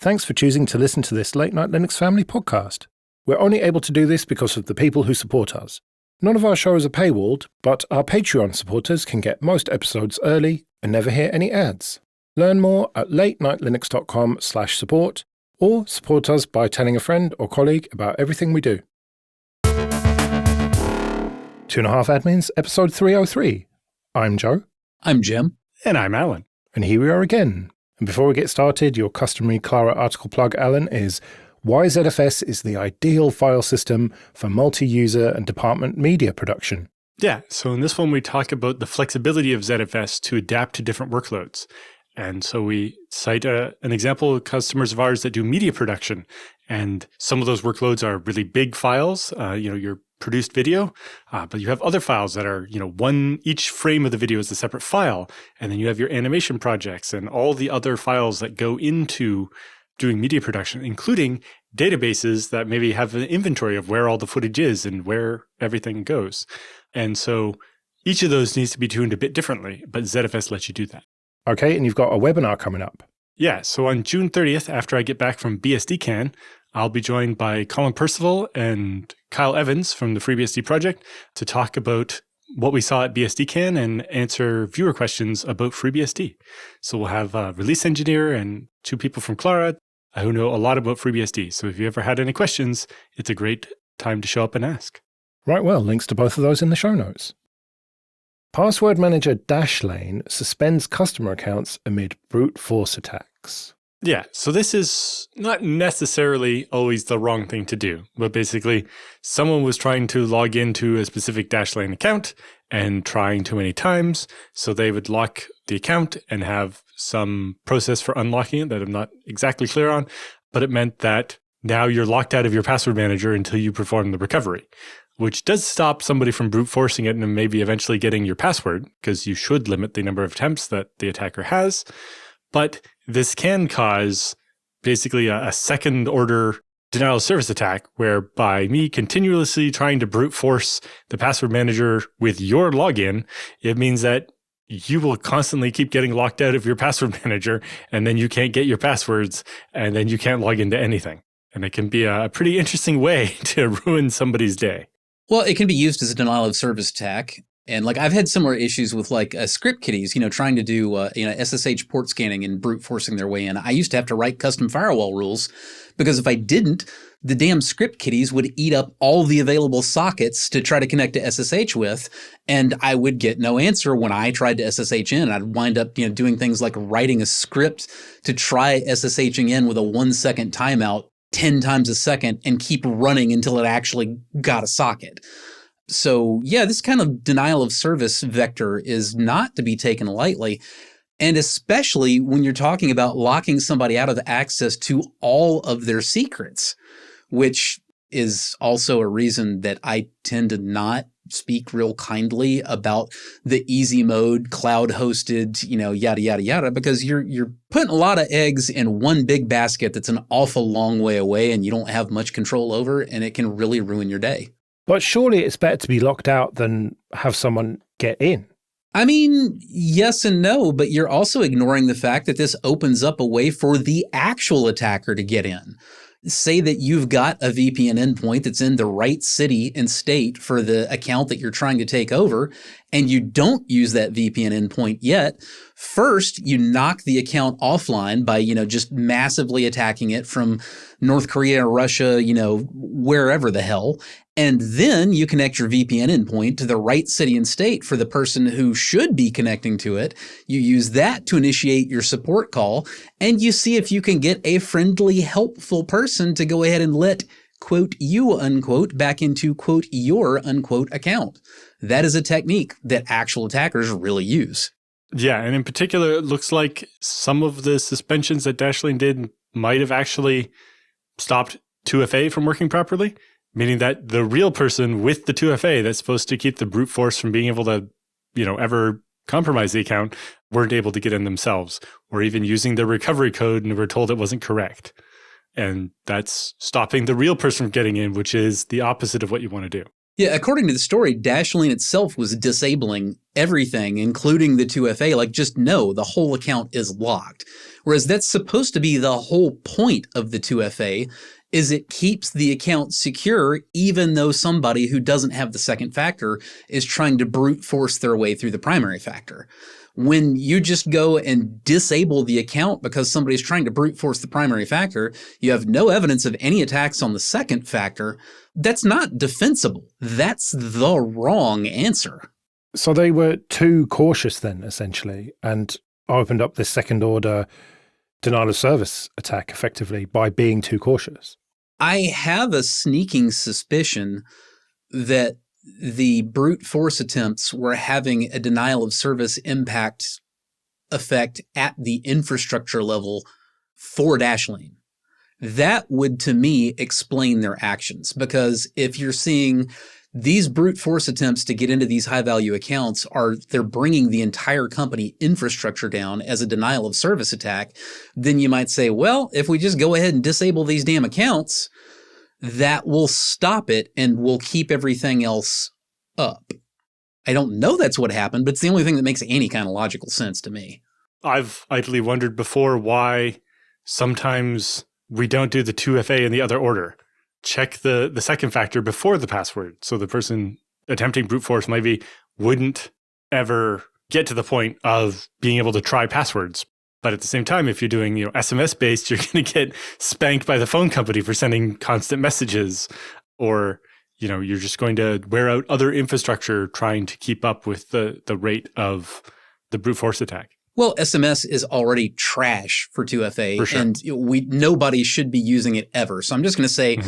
Thanks for choosing to listen to this Late Night Linux Family podcast. We're only able to do this because of the people who support us. None of our shows are paywalled, but our Patreon supporters can get most episodes early and never hear any ads. Learn more at latenightlinux.com/support or support us by telling a friend or colleague about everything we do. 2.5 Admins, episode 303. I'm Joe. I'm Jim. And I'm Alan. And here we are again. And before we get started, your customary Clara article plug, Alan, is why ZFS is the ideal file system for multi-user and department media production. Yeah, so in this one we talk about the flexibility of ZFS to adapt to different workloads. And so we cite an example of customers of ours that do media production. And some of those workloads are really big files, your produced video, but you have other files that are, each frame of the video is a separate file. And then you have your animation projects and all the other files that go into doing media production, including databases that maybe have an inventory of where all the footage is and where everything goes. And so each of those needs to be tuned a bit differently, but ZFS lets you do that. Okay, and you've got a webinar coming up. Yeah, so on June 30th, after I get back from BSDCan, I'll be joined by Colin Percival and Kyle Evans from the FreeBSD project to talk about what we saw at BSDCan and answer viewer questions about FreeBSD. So we'll have a release engineer and 2 people from Clara who know a lot about FreeBSD. So if you ever had any questions, it's a great time to show up and ask. Right, well, links to both of those in the show notes. Password manager Dashlane suspends customer accounts amid brute force attacks. Yeah, so this is not necessarily always the wrong thing to do, but basically someone was trying to log into a specific Dashlane account and trying too many times, so they would lock the account and have some process for unlocking it that I'm not exactly clear on, but it meant that now you're locked out of your password manager until you perform the recovery, which does stop somebody from brute forcing it and maybe eventually getting your password, because you should limit the number of attempts that the attacker has. But this can cause basically a second order denial of service attack, where by me continuously trying to brute force the password manager with your login, it means that you will constantly keep getting locked out of your password manager, and then you can't get your passwords, and then you can't log into anything. And it can be a pretty interesting way to ruin somebody's day. Well, it can be used as a denial of service attack. And I've had similar issues with script kiddies, trying to do, SSH port scanning and brute forcing their way in. I used to have to write custom firewall rules because if I didn't, the damn script kiddies would eat up all the available sockets to try to connect to SSH with. And I would get no answer when I tried to SSH in. I'd wind up, doing things like writing a script to try SSHing in with a 1-second timeout 10 times a second and keep running until it actually got a socket. So yeah, this kind of denial of service vector is not to be taken lightly. And especially when you're talking about locking somebody out of access to all of their secrets, which is also a reason that I tend to not speak real kindly about the easy mode, cloud hosted, yada, yada, yada, because you're putting a lot of eggs in one big basket that's an awful long way away and you don't have much control over, and it can really ruin your day. But surely it's better to be locked out than have someone get in. I mean, yes and no, but you're also ignoring the fact that this opens up a way for the actual attacker to get in. Say that you've got a VPN endpoint that's in the right city and state for the account that you're trying to take over, and you don't use that VPN endpoint yet. First, you knock the account offline by, just massively attacking it from North Korea, Russia, wherever the hell. And then you connect your VPN endpoint to the right city and state for the person who should be connecting to it. You use that to initiate your support call, and you see if you can get a friendly, helpful person to go ahead and let, quote, you, unquote, back into, quote, your, unquote, account. That is a technique that actual attackers really use. Yeah, and in particular, it looks like some of the suspensions that Dashlane did might have actually stopped 2FA from working properly, meaning that the real person with the 2FA that's supposed to keep the brute force from being able to, ever compromise the account weren't able to get in themselves, or even using the recovery code and were told it wasn't correct. And that's stopping the real person from getting in, which is the opposite of what you want to do. Yeah, according to the story, Dashlane itself was disabling everything, including the 2FA, like just no, the whole account is locked. Whereas that's supposed to be the whole point of the 2FA, is it keeps the account secure even though somebody who doesn't have the second factor is trying to brute force their way through the primary factor. When you just go and disable the account because somebody's trying to brute force the primary factor, you have no evidence of any attacks on the second factor. That's not defensible. That's the wrong answer. So they were too cautious then, essentially, and opened up this second order denial of service attack effectively by being too cautious. I have a sneaking suspicion that the brute force attempts were having a denial of service impact effect at the infrastructure level for Dashlane. That would, to me, explain their actions, because if you're seeing these brute force attempts to get into these high value accounts they're bringing the entire company infrastructure down as a denial of service attack, then you might say, well, if we just go ahead and disable these damn accounts, that will stop it and will keep everything else up. I don't know that's what happened, but it's the only thing that makes any kind of logical sense to me. I've idly wondered before why sometimes we don't do the 2FA in the other order. Check the second factor before the password. So the person attempting brute force maybe wouldn't ever get to the point of being able to try passwords. But at the same time, if you're doing, SMS based, you're going to get spanked by the phone company for sending constant messages, or, you're just going to wear out other infrastructure trying to keep up with the rate of the brute force attack. Well, SMS is already trash for 2FA, for sure. And nobody should be using it ever. So I'm just going to say,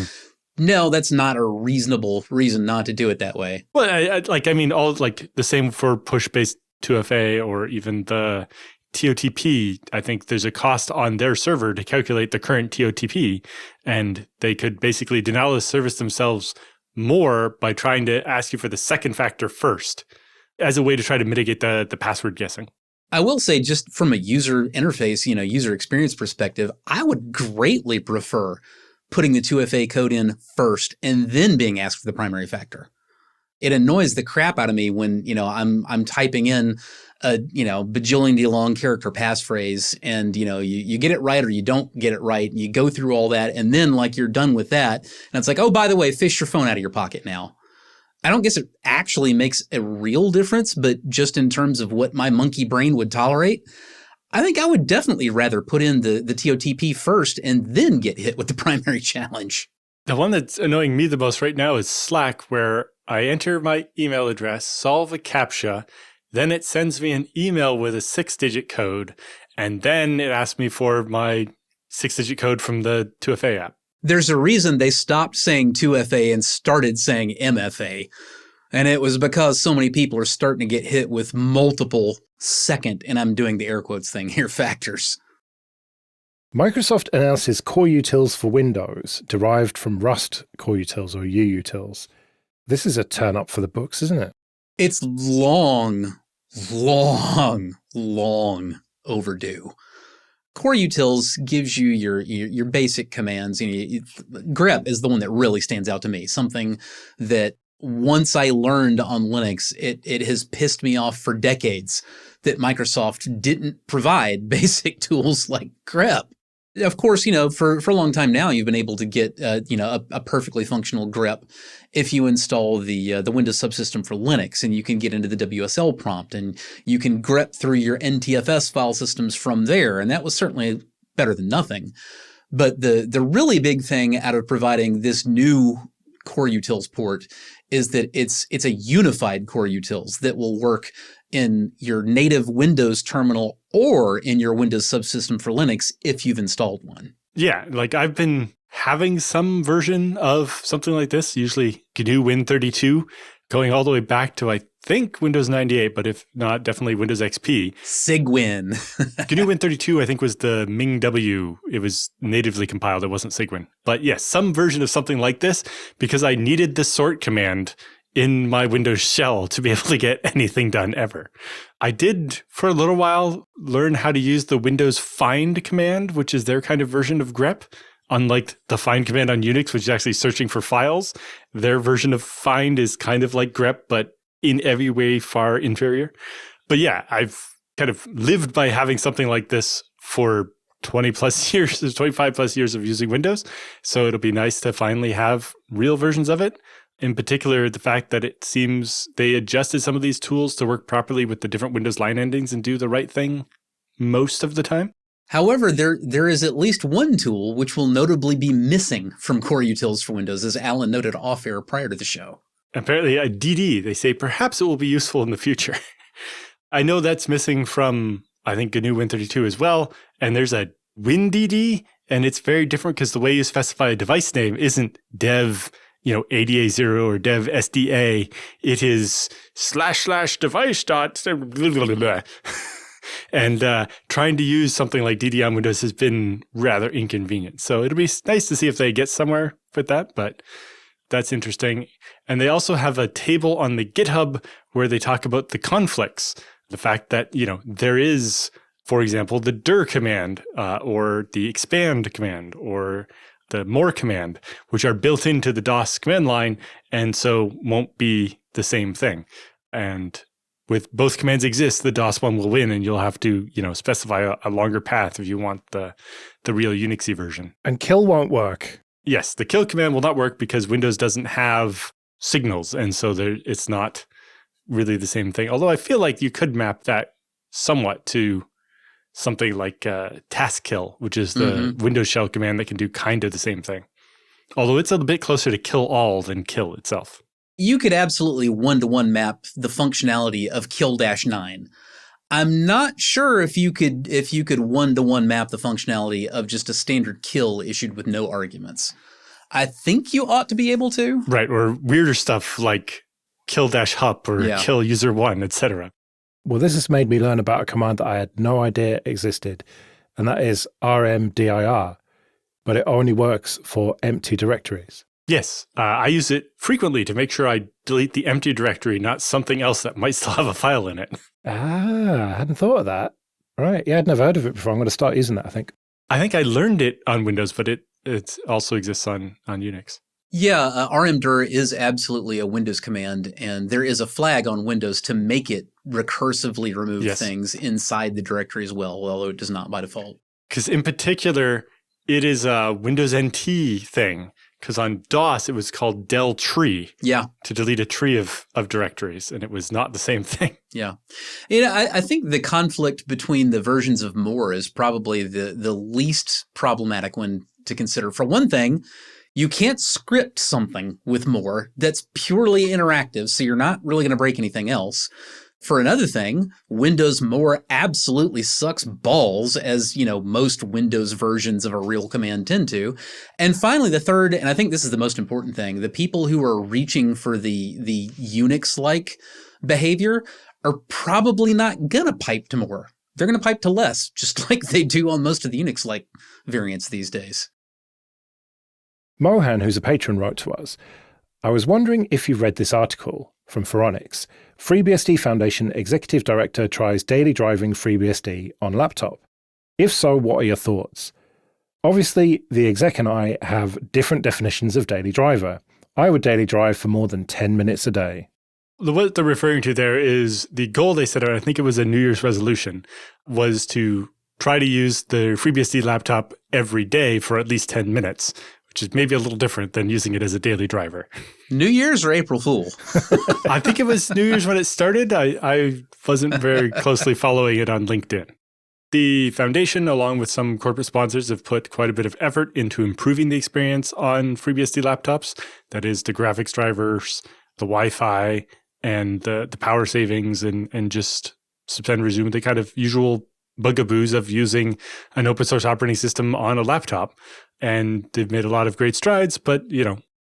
no, that's not a reasonable reason not to do it that way. Well, all the same for push-based 2FA or even the TOTP. I think there's a cost on their server to calculate the current TOTP, and they could basically denial the service themselves more by trying to ask you for the second factor first as a way to try to mitigate the password guessing. I will say, just from a user interface, user experience perspective, I would greatly prefer putting the 2FA code in first and then being asked for the primary factor. It annoys the crap out of me when, I'm typing in a, bajillion long character passphrase, and, you get it right or you don't get it right, and you go through all that, and then you're done with that, and it's like, oh, by the way, fish your phone out of your pocket now. I don't guess it actually makes a real difference, but just in terms of what my monkey brain would tolerate, I think I would definitely rather put in the TOTP first and then get hit with the primary challenge. The one that's annoying me the most right now is Slack, where I enter my email address, solve a CAPTCHA, then it sends me an email with a 6-digit code, and then it asks me for my 6-digit code from the 2FA app. There's a reason they stopped saying 2FA and started saying MFA. And it was because so many people are starting to get hit with multiple second, and I'm doing the air quotes thing here, factors. Microsoft announces Coreutils for Windows, derived from Rust Coreutils or Uutils. This is a turn up for the books, isn't it? It's long overdue. Coreutils gives you your basic commands. grep is the one that really stands out to me. Something that once I learned on Linux, it has pissed me off for decades that Microsoft didn't provide basic tools like grep. Of course, for a long time now, you've been able to get a perfectly functional grep if you install the Windows subsystem for Linux, and you can get into the WSL prompt, and you can grep through your NTFS file systems from there, and that was certainly better than nothing. But the really big thing out of providing this new Coreutils port is that it's a unified Coreutils that will work in your native Windows terminal or in your Windows subsystem for Linux if you've installed one. Yeah, I've been having some version of something like this, usually GNU Win32, going all the way back to, I think, Windows 98, but if not, definitely Windows XP. Cygwin. GNU Win32, I think, was the MingW. It was natively compiled. It wasn't Cygwin. But yes, some version of something like this, because I needed the sort command in my Windows shell to be able to get anything done ever. I did, for a little while, learn how to use the Windows find command, which is their kind of version of grep. Unlike the find command on Unix, which is actually searching for files, their version of find is kind of like grep, but in every way far inferior. But yeah, I've kind of lived by having something like this for 20 plus years, 25 plus years of using Windows. So it'll be nice to finally have real versions of it. In particular, the fact that it seems they adjusted some of these tools to work properly with the different Windows line endings and do the right thing most of the time. However, there is at least one tool which will notably be missing from Coreutils for Windows, as Alan noted off-air prior to the show. Apparently, a DD, they say perhaps it will be useful in the future. I know that's missing from, I think, GNU Win32 as well. And there's a WinDD, and it's very different because the way you specify a device name isn't dev, ADA0 or dev SDA. It is //device dot blah, blah, blah. And trying to use something like DD on Windows has been rather inconvenient. So it'll be nice to see if they get somewhere with that, but that's interesting. And they also have a table on the GitHub where they talk about the conflicts. The fact that, there is, for example, the dir command or the expand command or the more command, which are built into the DOS command line and so won't be the same thing. And with both commands exist, the DOS one will win, and you'll have to, specify a longer path if you want the real Unixy version. And kill won't work. Yes, the kill command will not work because Windows doesn't have signals, and so it's not really the same thing. Although I feel like you could map that somewhat to something like task kill, which is the Windows shell command that can do kind of the same thing. Although it's a bit closer to kill all than kill itself. You could absolutely one-to-one map the functionality of kill-9. I'm not sure if you could one-to-one map the functionality of just a standard kill issued with no arguments. I think you ought to be able to. Right, or weirder stuff like kill-hup or kill user1, etc. Well, this has made me learn about a command that I had no idea existed, and that is rmdir, but it only works for empty directories. Yes, I use it frequently to make sure I delete the empty directory, not something else that might still have a file in it. I hadn't thought of that. Right, yeah, I'd never heard of it before. I'm going to start using that, I think. I think I learned it on Windows, but it also exists on Unix. Yeah, rmdir is absolutely a Windows command, and there is a flag on Windows to make it recursively remove things inside the directory as well, although it does not by default. Because in particular, it is a Windows NT thing. Because on DOS, it was called del tree. Yeah. To delete a tree of directories, and it was not the same thing. Yeah. I think the conflict between the versions of more is probably the least problematic one to consider. For one thing, you can't script something with more that's purely interactive, so you're not really going to break anything else. For another thing, Windows More absolutely sucks balls, as, most Windows versions of a real command tend to. And finally, the third, and I think this is the most important thing, the people who are reaching for the Unix-like behavior are probably not going to pipe to more. They're going to pipe to less, just like they do on most of the Unix-like variants these days. Mohan, who's a patron, wrote to us, I was wondering if you read this article from Phoronix. FreeBSD Foundation Executive Director tries daily driving FreeBSD on laptop. If so, what are your thoughts? Obviously, the exec and I have different definitions of daily driver. I would daily drive for more than 10 minutes a day. What they're referring to there is the goal they set out, I think it was a New Year's resolution, was to try to use the FreeBSD laptop every day for at least 10 minutes, which is maybe a little different than using it as a daily driver. New Year's or April Fool? I think it was New Year's when it started. I wasn't very closely following it on LinkedIn. The foundation, along with some corporate sponsors, have put quite a bit of effort into improving the experience on FreeBSD laptops. That is the graphics drivers, the Wi-Fi, and the power savings, and just suspend resume, the kind of usual bugaboos of using an open source operating system on a laptop. And they've made a lot of great strides, but,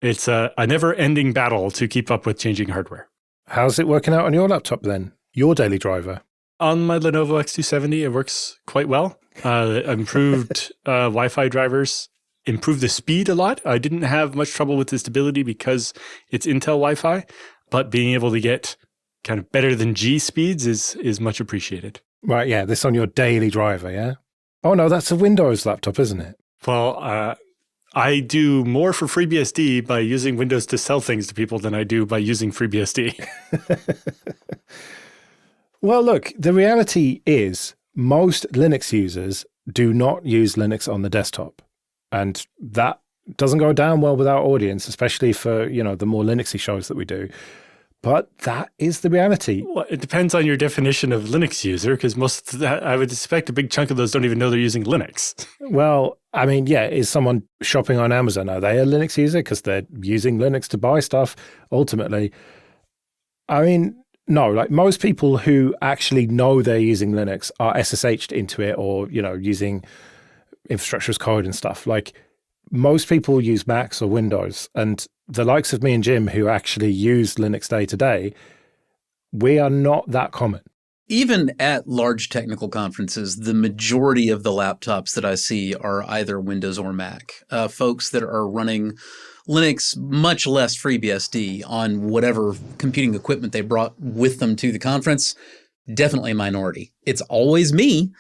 it's a never-ending battle to keep up with changing hardware. How's it working out on your laptop then? Your daily driver? On my Lenovo X270, it works quite well. Improved Wi-Fi drivers, improved the speed a lot. I didn't have much trouble with the stability because it's Intel Wi-Fi, but being able to get kind of better than G speeds is much appreciated. Right, yeah, this on your daily driver, yeah? Oh no, that's a Windows laptop, isn't it? Well, I do more for FreeBSD by using Windows to sell things to people than I do by using FreeBSD. Well, look, the reality is most Linux users do not use Linux on the desktop. And that doesn't go down well with our audience, especially for, the more Linuxy shows that we do. But that is the reality. Well, it depends on your definition of Linux user, because most of that, I would suspect a big chunk of those don't even know they're using Linux. Well, I mean, yeah, is someone shopping on Amazon? Are they a Linux user because they're using Linux to buy stuff ultimately? I mean, no, like most people who actually know they're using Linux are SSH'd into it or, using infrastructure as code and stuff. Like most people use Macs or Windows, and the likes of me and Jim who actually use Linux day to day, we are not that common. Even at large technical conferences, the majority of the laptops that I see are either Windows or Mac. Folks that are running Linux, much less FreeBSD, on whatever computing equipment they brought with them to the conference, definitely a minority. It's always me.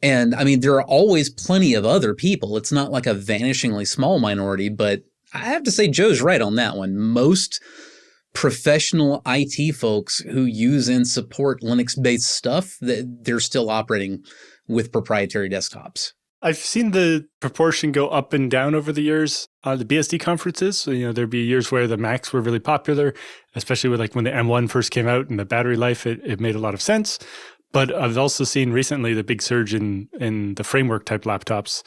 And I mean, there are always plenty of other people. It's not like a vanishingly small minority, but I have to say Joe's right on that one. Most professional IT folks who use and support Linux-based stuff, they're still operating with proprietary desktops. I've seen the proportion go up and down over the years. The BSD conferences, so, there'd be years where the Macs were really popular, especially with when the M1 first came out and the battery life, it made a lot of sense. But I've also seen recently the big surge in the framework type laptops,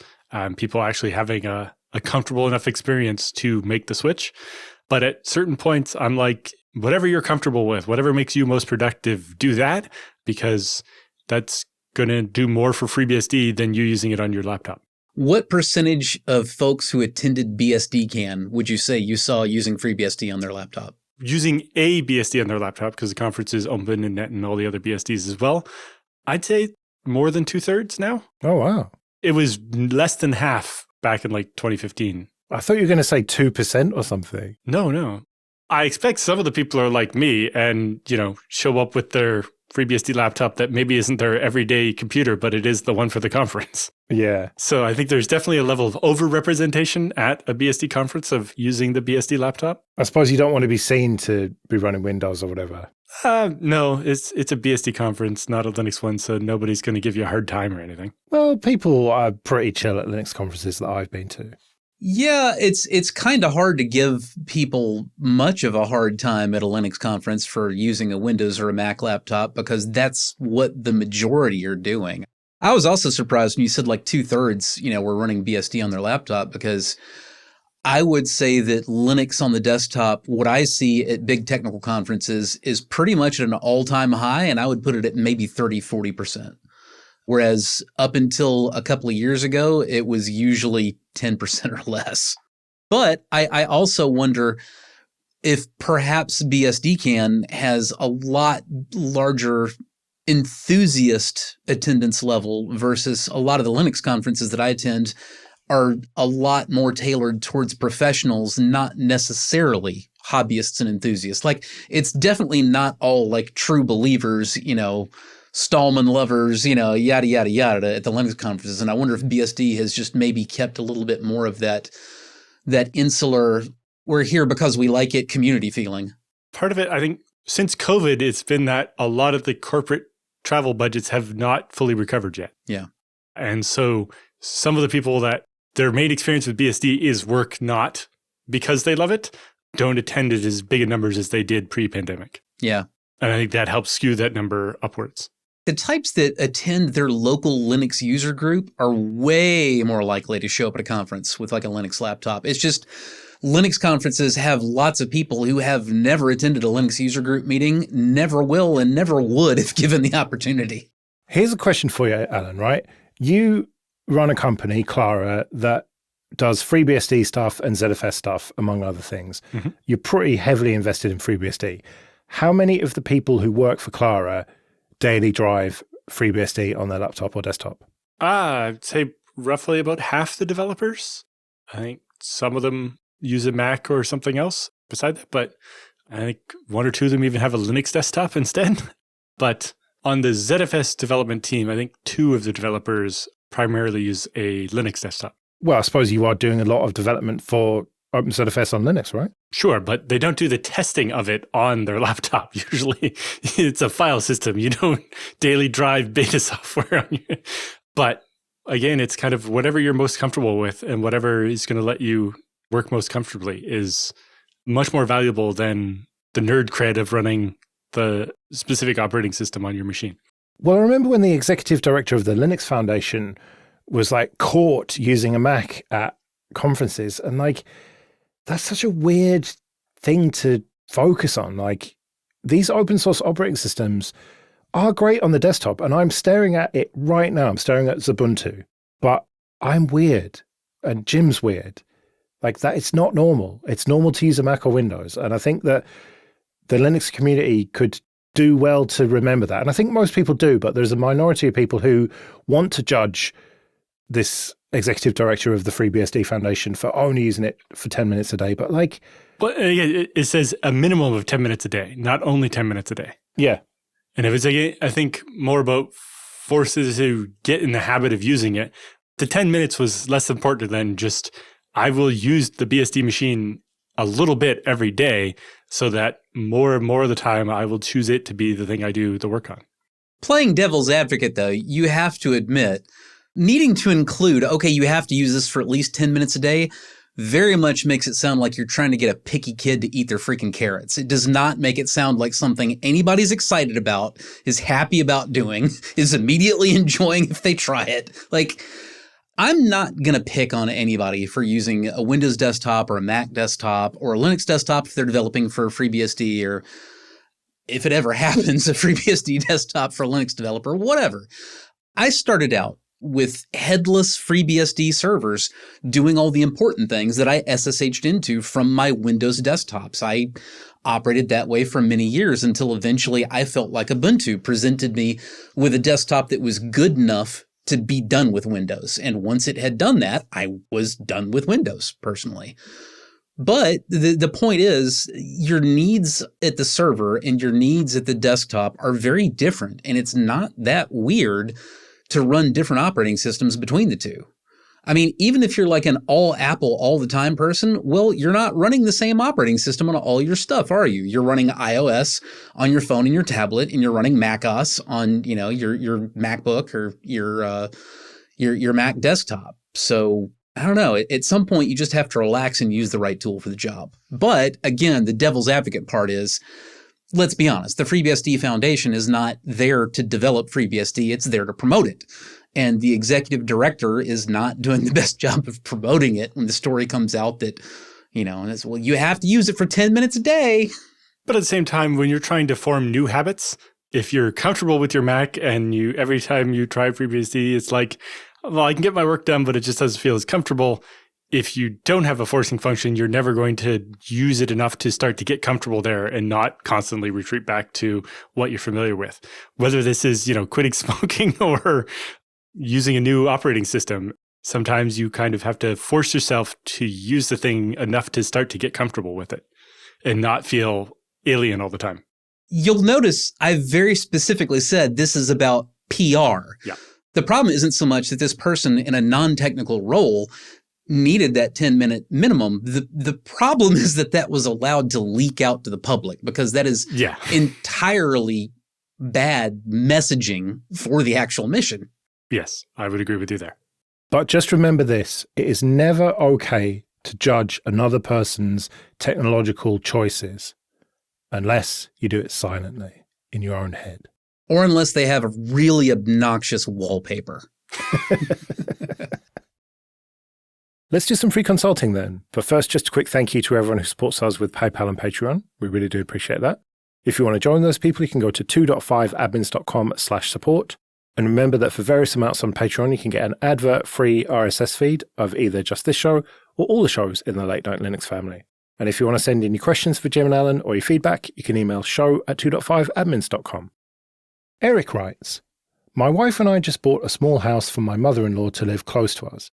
people actually having a comfortable enough experience to make the switch. But at certain points, I'm like, whatever you're comfortable with, whatever makes you most productive, do that, because that's going to do more for FreeBSD than you using it on your laptop. What percentage of folks who attended BSDCan would you say you saw using FreeBSD on their laptop? Using a BSD on their laptop, because the conference is open and net and all the other BSDs as well, I'd say more than 2/3 now. Oh, wow. It was less than half back in 2015. I thought you were going to say 2% or something. No. I expect some of the people are like me and, show up with their FreeBSD laptop that maybe isn't their everyday computer, but it is the one for the conference. Yeah. So I think there's definitely a level of overrepresentation at a BSD conference of using the BSD laptop. I suppose you don't want to be seen to be running Windows or whatever. No, it's a BSD conference, not a Linux one, so nobody's going to give you a hard time or anything. Well, people are pretty chill at Linux conferences that I've been to. Yeah, it's kind of hard to give people much of a hard time at a Linux conference for using a Windows or a Mac laptop, because that's what the majority are doing. I was also surprised when you said 2/3, were running BSD on their laptop, because I would say that Linux on the desktop, what I see at big technical conferences, is pretty much at an all-time high, and I would put it at maybe 30-40%. Whereas up until a couple of years ago, it was usually 10% or less. But I also wonder if perhaps BSDCan has a lot larger enthusiast attendance level versus a lot of the Linux conferences that I attend are a lot more tailored towards professionals, not necessarily hobbyists and enthusiasts. It's definitely not all true believers, Stallman lovers, yada, yada, yada at the Linux conferences. And I wonder if BSD has just maybe kept a little bit more of that insular, we're here because we like it community feeling. Part of it, I think, since COVID, it's been that a lot of the corporate travel budgets have not fully recovered yet. Yeah. And so some of the people that their main experience with BSD is work, not because they love it, don't attend it as big a numbers as they did pre-pandemic. Yeah. And I think that helps skew that number upwards. The types that attend their local Linux user group are way more likely to show up at a conference with a Linux laptop. It's just Linux conferences have lots of people who have never attended a Linux user group meeting, never will, and never would if given the opportunity. Here's a question for you, Alan, right? You run a company, Clara, that does FreeBSD stuff and ZFS stuff, among other things. Mm-hmm. You're pretty heavily invested in FreeBSD. How many of the people who work for Clara daily drive FreeBSD on their laptop or desktop? I'd say roughly about half the developers. I think some of them use a Mac or something else beside that, but I think one or two of them even have a Linux desktop instead. But on the ZFS development team, I think two of the developers primarily use a Linux desktop. Well, I suppose you are doing a lot of development for OpenZFS on Linux, right? Sure, but they don't do the testing of it on their laptop. Usually it's a file system. You don't daily drive beta software on your... But again, it's kind of whatever you're most comfortable with and whatever is going to let you work most comfortably is much more valuable than the nerd cred of running the specific operating system on your machine. Well, I remember when the executive director of the Linux Foundation was like caught using a Mac at conferences, and like, that's such a weird thing to focus on. Like, these open source operating systems are great on the desktop, and I'm staring at it right now. I'm staring at Ubuntu, but I'm weird and Jim's weird. Like, that, it's not normal. It's normal to use a Mac or Windows. And I think that the Linux community could do well to remember that. And I think most people do, but there's a minority of people who want to judge this executive director of the FreeBSD Foundation for only using it for 10 minutes a day. But like... Well, it says a minimum of 10 minutes a day, not only 10 minutes a day. Yeah. And if it's, I think, more about forces to get in the habit of using it, the 10 minutes was less important than just, I will use the BSD machine a little bit every day so that more and more of the time I will choose it to be the thing I do the work on. Playing devil's advocate, though, you have to admit, needing to include, okay, you have to use this for at least 10 minutes a day, very much makes it sound like you're trying to get a picky kid to eat their freaking carrots. It does not make it sound like something anybody's excited about, is happy about doing, is immediately enjoying if they try it. Like, I'm not going to pick on anybody for using a Windows desktop or a Mac desktop or a Linux desktop if they're developing for FreeBSD, or if it ever happens, a FreeBSD desktop for a Linux developer, whatever. I started out with headless FreeBSD servers doing all the important things that I SSH'd into from my Windows desktops. I operated that way for many years until eventually I felt like Ubuntu presented me with a desktop that was good enough to be done with Windows. And once it had done that, I was done with Windows personally. But the point is, your needs at the server and your needs at the desktop are very different. And it's not that weird to run different operating systems between the two. I mean, even if you're like an all Apple all the time person, well, you're not running the same operating system on all your stuff, are you? You're running iOS on your phone and your tablet, and you're running macOS on, you know, your MacBook or your Mac desktop. So I don't know. At some point, you just have to relax and use the right tool for the job. But again, the devil's advocate part is, let's be honest, the FreeBSD Foundation is not there to develop FreeBSD. It's there to promote it. And the executive director is not doing the best job of promoting it when the story comes out that, you know, and it's, well, you have to use it for 10 minutes a day. But at the same time, when you're trying to form new habits, if you're comfortable with your Mac and you every time you try FreeBSD, it's like, well, I can get my work done, but it just doesn't feel as comfortable. If you don't have a forcing function, you're never going to use it enough to start to get comfortable there and not constantly retreat back to what you're familiar with. Whether this is, you know, quitting smoking or using a new operating system, sometimes you kind of have to force yourself to use the thing enough to start to get comfortable with it and not feel alien all the time. You'll notice I very specifically said this is about PR. Yeah. The problem isn't so much that this person in a non-technical role needed that 10-minute minimum. The problem is that was allowed to leak out to the public, because that is entirely bad messaging for the actual mission. Yes, I would agree with you there. But just remember this, it is never okay to judge another person's technological choices unless you do it silently in your own head. Or unless they have a really obnoxious wallpaper. Let's do some free consulting then. But first, just a quick thank you to everyone who supports us with PayPal and Patreon. We really do appreciate that. If you want to join those people, you can go to 2.5admins.com/support. And remember that for various amounts on Patreon, you can get an advert-free RSS feed of either just this show or all the shows in the Late Night Linux family. And if you want to send in your questions for Jim and Alan or your feedback, you can email show@2.5admins.com. Eric writes, my wife and I just bought a small house for my mother-in-law to live close to us.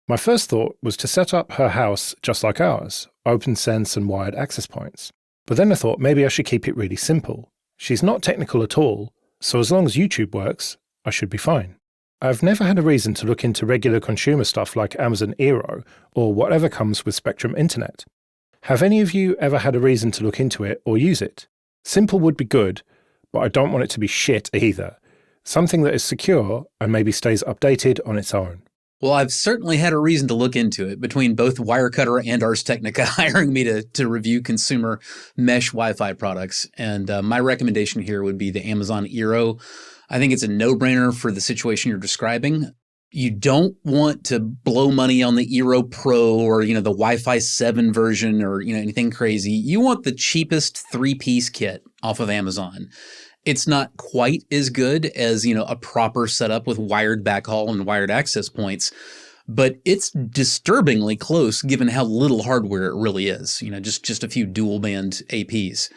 My first thought was to set up her house just like ours, OpenSense and wired access points. But then I thought maybe I should keep it really simple. She's not technical at all, so as long as YouTube works, I should be fine. I've never had a reason to look into regular consumer stuff like Amazon Eero or whatever comes with Spectrum Internet. Have any of you ever had a reason to look into it or use it? Simple would be good, but I don't want it to be shit either. Something that is secure and maybe stays updated on its own. Well, I've certainly had a reason to look into it, between both Wirecutter and Ars Technica hiring me to review consumer mesh Wi-Fi products. And my recommendation here would be the Amazon Eero. I think it's a no-brainer for the situation you're describing. You don't want to blow money on the Eero Pro or, the Wi-Fi 7 version or, anything crazy. You want the cheapest 3-piece kit off of Amazon. It's not quite as good as, a proper setup with wired backhaul and wired access points, but it's disturbingly close given how little hardware it really is, just a few dual band APs.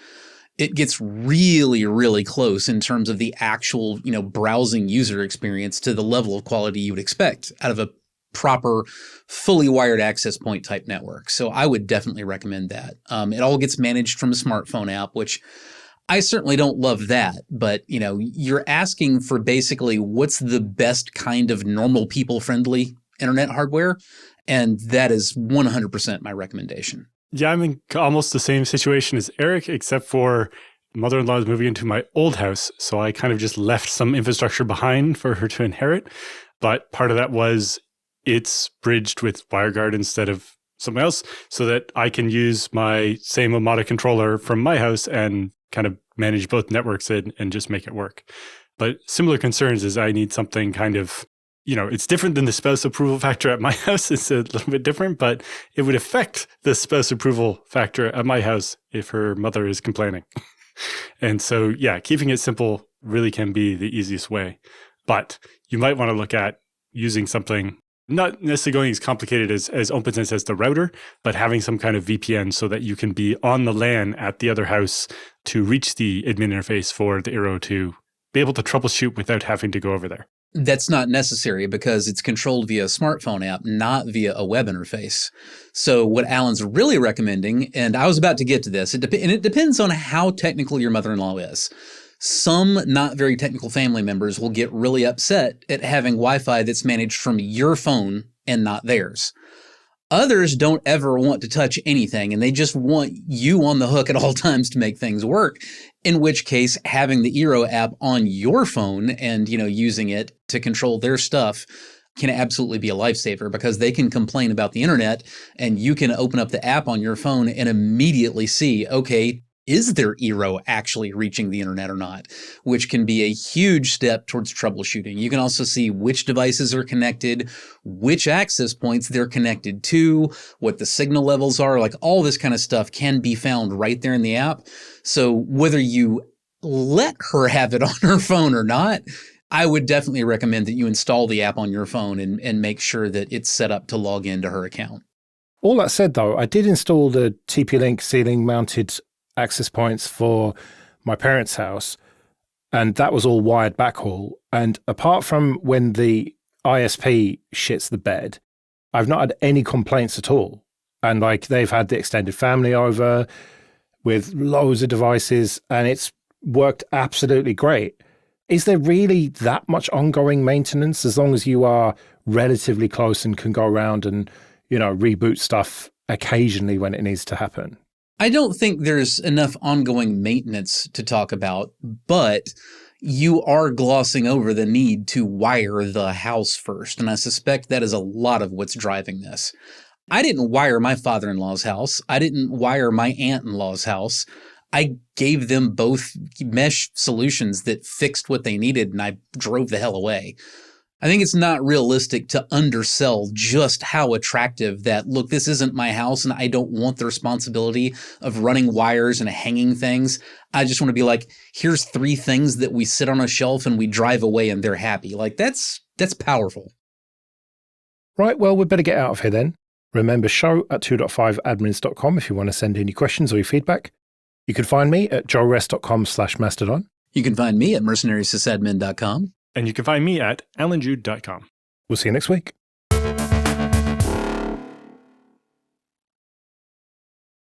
It gets really, really close in terms of the actual, browsing user experience to the level of quality you would expect out of a proper, fully wired access point type network. So I would definitely recommend that. It all gets managed from a smartphone app, which I certainly don't love that, but you're asking for basically what's the best kind of normal people friendly internet hardware, and that is 100% my recommendation. Yeah, I'm in almost the same situation as Eric, except for mother-in-law is moving into my old house, so I kind of just left some infrastructure behind for her to inherit. But part of that was it's bridged with WireGuard instead of something else, so that I can use my same Omada controller from my house and kind of manage both networks and just make it work. But similar concerns is I need something kind of, it's different than the spouse approval factor at my house. It's a little bit different, but it would affect the spouse approval factor at my house if her mother is complaining. And so, yeah, keeping it simple really can be the easiest way. But you might want to look at using something not necessarily going as complicated as OpenSense as the router, but having some kind of VPN so that you can be on the LAN at the other house to reach the admin interface for the Eero to be able to troubleshoot without having to go over there. That's not necessary because it's controlled via a smartphone app, not via a web interface. So what Alan's really recommending, and I was about to get to this, and it depends on how technical your mother-in-law is. Some not very technical family members will get really upset at having Wi-Fi that's managed from your phone and not theirs. Others don't ever want to touch anything, and they just want you on the hook at all times to make things work, in which case having the Eero app on your phone and, using it to control their stuff can absolutely be a lifesaver because they can complain about the internet and you can open up the app on your phone and immediately see, okay, is their Eero actually reaching the internet or not, which can be a huge step towards troubleshooting. You can also see which devices are connected, which access points they're connected to, what the signal levels are, like all this kind of stuff can be found right there in the app. So whether you let her have it on her phone or not, I would definitely recommend that you install the app on your phone and make sure that it's set up to log into her account. All that said, though, I did install the TP-Link ceiling-mounted access points for my parents' house, and that was all wired backhaul. And apart from when the ISP shits the bed, I've not had any complaints at all. And they've had the extended family over with loads of devices, and it's worked absolutely great. Is there really that much ongoing maintenance as long as you are relatively close and can go around and, reboot stuff occasionally when it needs to happen? I don't think there's enough ongoing maintenance to talk about, but you are glossing over the need to wire the house first. And I suspect that is a lot of what's driving this. I didn't wire my father-in-law's house. I didn't wire my aunt-in-law's house. I gave them both mesh solutions that fixed what they needed, and I drove the hell away. I think it's not realistic to undersell just how attractive that, look, this isn't my house and I don't want the responsibility of running wires and hanging things. I just want to be like, here's 3 things that we sit on a shelf and we drive away and they're happy. That's powerful. Right, well, we'd better get out of here then. Remember, show@2.5admins.com if you want to send any questions or your feedback. You can find me at joelrest.com/mastodon. You can find me at mercenariesysadmin.com. And you can find me at alanjude.com. We'll see you next week.